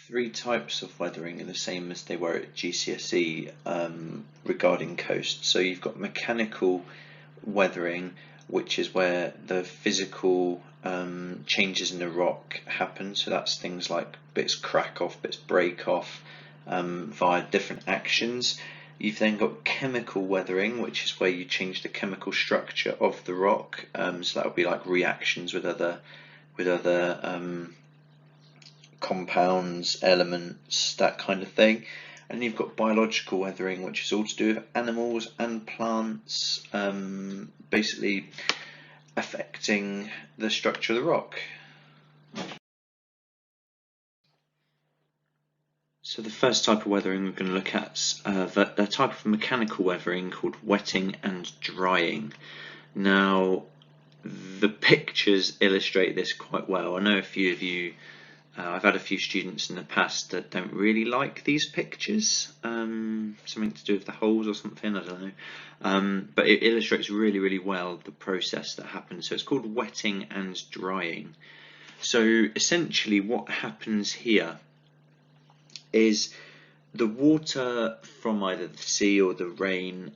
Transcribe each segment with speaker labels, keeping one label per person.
Speaker 1: three types of weathering are the same as they were at GCSE regarding coast. So you've got mechanical weathering, which is where the physical changes in the rock happen. So that's things like bits crack off, bits break off via different actions. You've then got chemical weathering, which is where you change the chemical structure of the rock. So that would be like reactions with other compounds, elements, that kind of thing. And you've got biological weathering, which is all to do with animals and plants, basically affecting the structure of the rock. So the first type of weathering we're going to look at is the type of mechanical weathering called wetting and drying. Now, the pictures illustrate this quite well. I know a few of you, I've had a few students in the past that don't really like these pictures, something to do with the holes or something, I don't know, but it illustrates really well the process that happens. So it's called wetting and drying. So essentially what happens here is the water from either the sea or the rain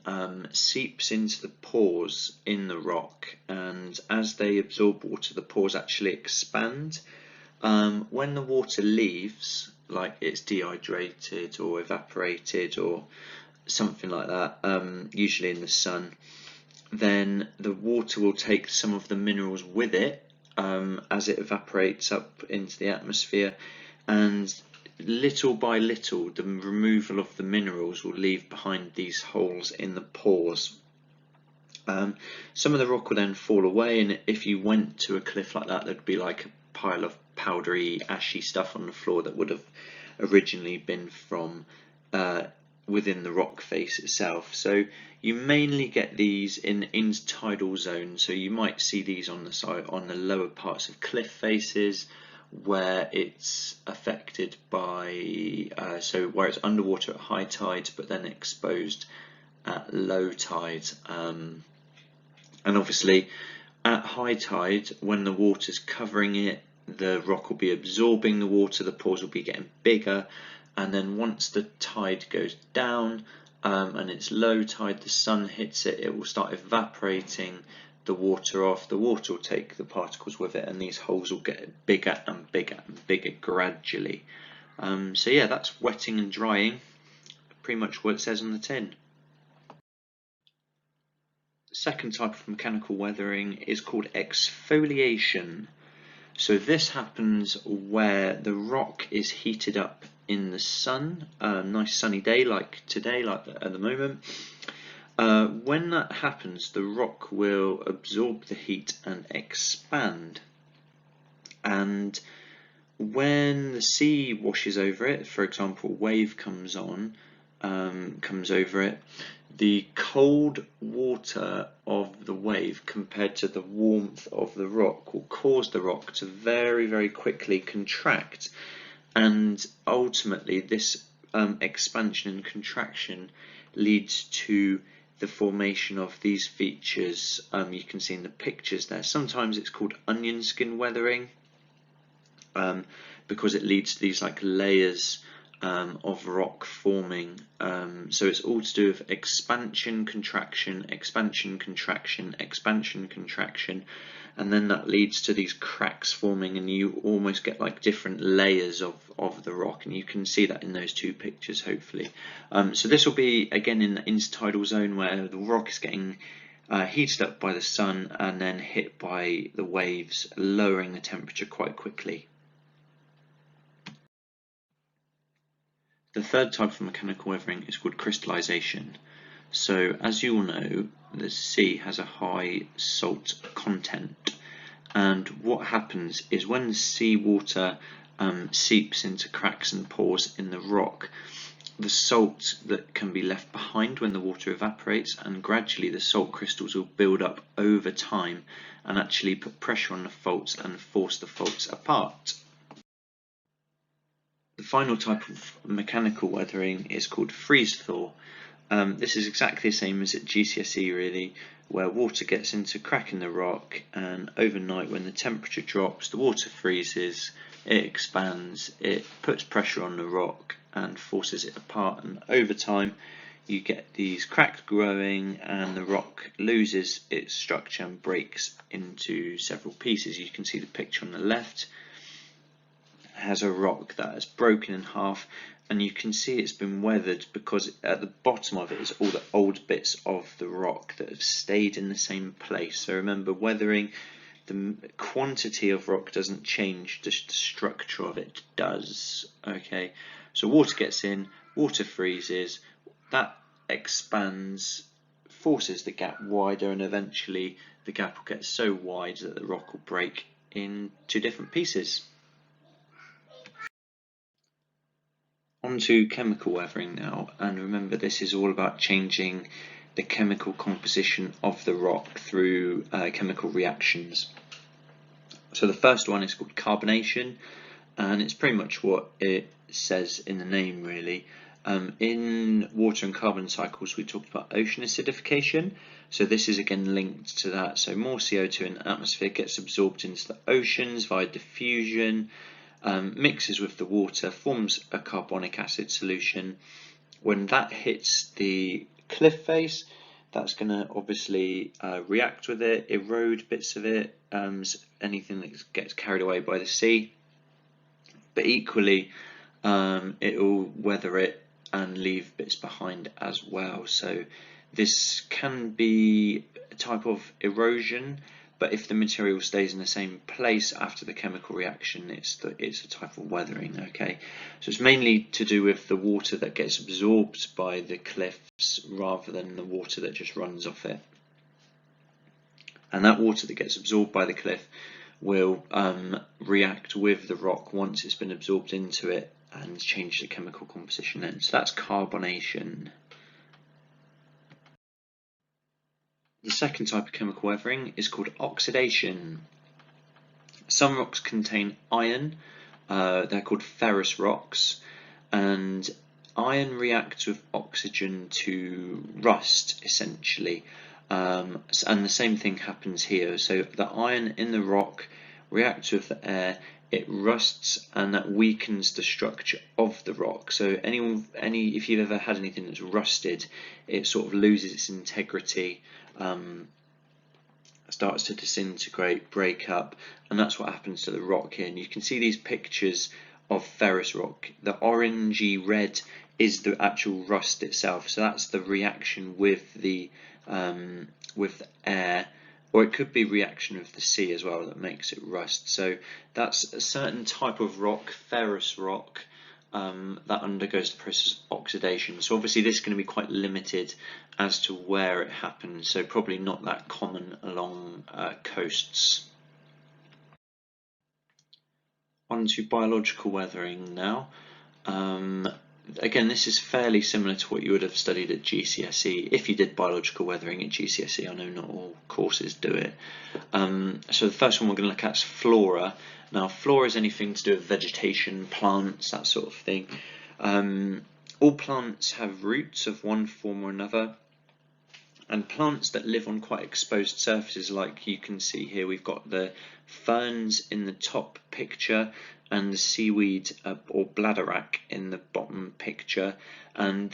Speaker 1: seeps into the pores in the rock, and as they absorb water, the pores actually expand. When the water leaves, like it's dehydrated or evaporated or something like that, usually in the sun, then the water will take some of the minerals with it as it evaporates up into the atmosphere, and little by little the removal of the minerals will leave behind these holes in the pores. Some of the rock will then fall away, and if you went to a cliff like that, there'd be like a pile of powdery, ashy stuff on the floor that would have originally been from within the rock face itself. So you mainly get these in intertidal zones, so you might see these on the side, on the lower parts of cliff faces, where it's affected by so where it's underwater at high tide but then exposed at low tide, and obviously at high tide, when the water's covering it, the rock will be absorbing the water, the pores will be getting bigger, and then once the tide goes down and it's low tide, the sun hits it, it will start evaporating the water off. The water will take the particles with it, and these holes will get bigger and bigger and bigger gradually. So yeah, that's wetting and drying, pretty much what it says on the tin. The second type of mechanical weathering is called exfoliation. So this happens where the rock is heated up in the sun, a nice sunny day like today, like at the moment. When that happens, the rock will absorb the heat and expand, and when the sea washes over it, for example, a wave comes over it, the cold water of the wave compared to the warmth of the rock will cause the rock to very quickly contract, and ultimately this expansion and contraction leads to the formation of these features you can see in the pictures there. Sometimes it's called onion skin weathering because it leads to these like layers of rock forming. So it's all to do with expansion, contraction, expansion, contraction, expansion, contraction, and then that leads to these cracks forming, and you almost get like different layers of the rock, and you can see that in those two pictures hopefully. So this will be again in the intertidal zone where the rock is getting heated up by the sun and then hit by the waves, lowering the temperature quite quickly. The third type of mechanical weathering is called crystallization. So as you all know, the sea has a high salt content, and what happens is when the seawater seeps into cracks and pores in the rock, the salt that can be left behind when the water evaporates, and gradually the salt crystals will build up over time and actually put pressure on the faults and force the faults apart. The final type of mechanical weathering is called freeze-thaw. This is exactly the same as at GCSE really, where water gets into a crack in the rock, and overnight when the temperature drops, the water freezes, it expands, it puts pressure on the rock and forces it apart, and over time you get these cracks growing and the rock loses its structure and breaks into several pieces. You can see the picture on the left has a rock that has broken in half, and you can see it's been weathered because at the bottom of it is all the old bits of the rock that have stayed in the same place. So remember, weathering, the quantity of rock doesn't change, just the structure of it does. Okay, so water gets in, water freezes, that expands, forces the gap wider, and eventually the gap will get so wide that the rock will break into different pieces. Onto chemical weathering now, and remember this is all about changing the chemical composition of the rock through chemical reactions. So the first one is called carbonation, and it's pretty much what it says in the name really. In water and carbon cycles we talked about ocean acidification, so this is again linked to that. So more CO2 in the atmosphere gets absorbed into the oceans via diffusion, mixes with the water, forms a carbonic acid solution. When that hits the cliff face, that's going to obviously react with it, erode bits of it, anything that gets carried away by the sea, but equally it will weather it and leave bits behind as well. So this can be a type of erosion, but if the material stays in the same place after the chemical reaction, it's a type of weathering. Okay, so it's mainly to do with the water that gets absorbed by the cliffs rather than the water that just runs off it. And that water that gets absorbed by the cliff will react with the rock once it's been absorbed into it and change the chemical composition then. So that's carbonation. The second type of chemical weathering is called oxidation. Some rocks contain iron, they're called ferrous rocks, and iron reacts with oxygen to rust essentially, and the same thing happens here. So the iron in the rock reacts with the air, it rusts, and that weakens the structure of the rock. So if you've ever had anything that's rusted, it sort of loses its integrity, starts to disintegrate, break up, and that's what happens to the rock here. And you can see these pictures of ferrous rock. The orangey red is the actual rust itself, so that's the reaction with the air, or it could be reaction with the sea as well that makes it rust. So that's a certain type of rock, ferrous rock, that undergoes the process of oxidation. So obviously this is going to be quite limited as to where it happens, so probably not that common along coasts. On to biological weathering now. Again, this is fairly similar to what you would have studied at GCSE, if you did biological weathering at GCSE. I know not all courses do it. So the first one we're going to look at is flora. Now, flora is anything to do with vegetation, plants, that sort of thing. All plants have roots of one form or another, and plants that live on quite exposed surfaces, like you can see here, we've got the ferns in the top picture and the seaweed or bladderwrack in the bottom picture, and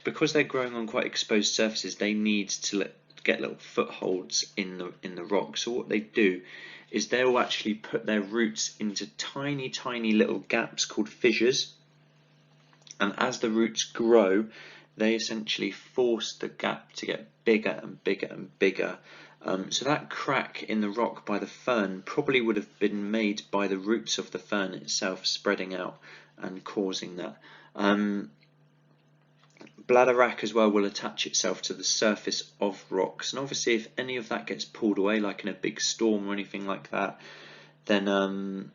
Speaker 1: because they're growing on quite exposed surfaces, they need to get little footholds in the rock. So what they do is they'll actually put their roots into tiny little gaps called fissures, and as the roots grow, they essentially force the gap to get bigger and bigger and bigger. So that crack in the rock by the fern probably would have been made by the roots of the fern itself spreading out and causing that. Bladderwrack as well will attach itself to the surface of rocks, and obviously if any of that gets pulled away, like in a big storm or anything like that, then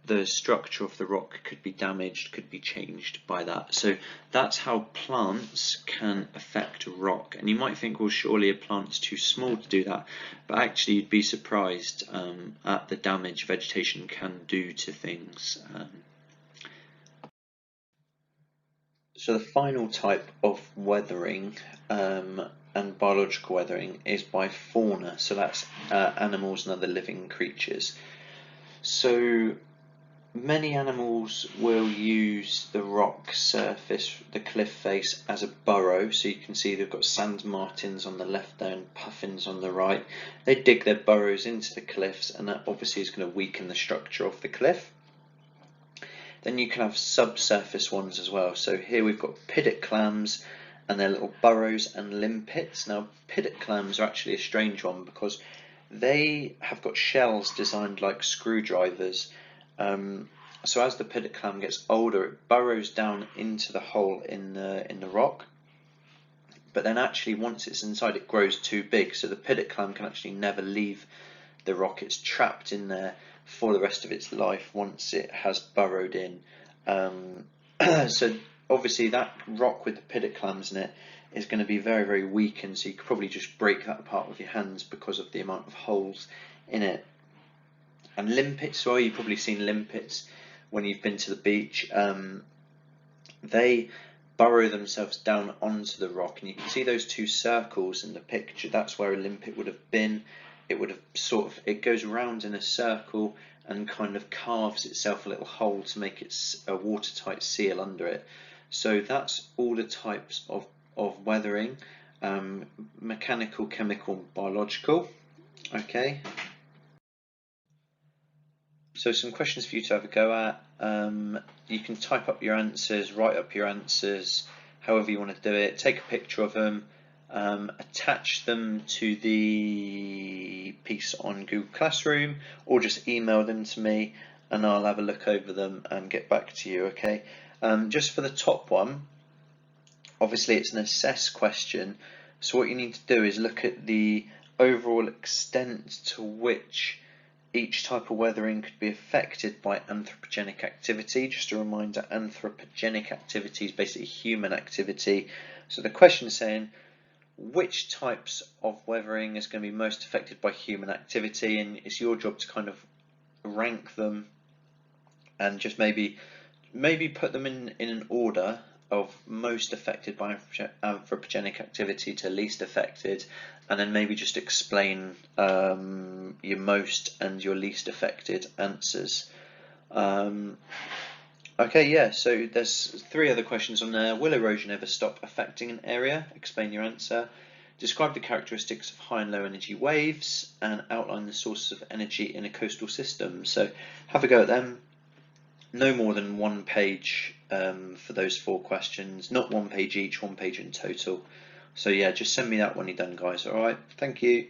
Speaker 1: the structure of the rock could be damaged, could be changed by that. So that's how plants can affect a rock. And you might think, well, surely a plant's too small to do that, but actually you'd be surprised at the damage vegetation can do to things. So the final type of weathering and biological weathering is by fauna, so that's animals and other living creatures. So many animals will use the rock surface, the cliff face, as a burrow. So you can see they've got sand martins on the left there and puffins on the right. They dig their burrows into the cliffs, and that obviously is going to weaken the structure of the cliff. Then you can have subsurface ones as well. So here we've got piddick clams and their little burrows and limpets. Now piddick clams are actually a strange one because they have got shells designed like screwdrivers. So as the piddick clam gets older, it burrows down into the hole in the rock. But then actually once it's inside, it grows too big, so the piddick clam can actually never leave the rock. It's trapped in there for the rest of its life once it has burrowed in. So obviously that rock with the piddick clams in it is going to be very, very weakened, so you could probably just break that apart with your hands because of the amount of holes in it. And limpets, well, you've probably seen limpets when you've been to the beach. They burrow themselves down onto the rock, and you can see those two circles in the picture. That's where a limpet would have been. It would have it goes around in a circle and kind of carves itself a little hole to make it a watertight seal under it. So that's all the types of weathering: mechanical, chemical, biological. Okay. So some questions for you to have a go at. You can type up your answers, write up your answers, however you want to do it. Take a picture of them, attach them to the piece on Google Classroom, or just email them to me and I'll have a look over them and get back to you, okay? Just for the top one, obviously it's an assess question, so what you need to do is look at the overall extent to which each type of weathering could be affected by anthropogenic activity. Just a reminder, anthropogenic activity is basically human activity. So the question is saying which types of weathering is going to be most affected by human activity, and it's your job to kind of rank them and just maybe put them in an order of most affected by anthropogenic activity to least affected, and then maybe just explain your most and your least affected answers. Okay, yeah, so there's 3 other questions on there. Will erosion ever stop affecting an area? Explain your answer. Describe the characteristics of high and low energy waves, and outline the sources of energy in a coastal system. So have a go at them. No more than 1 page for those 4 questions, not 1 page each, 1 page in total. So yeah, just send me that when you're done, guys. Alright, thank you.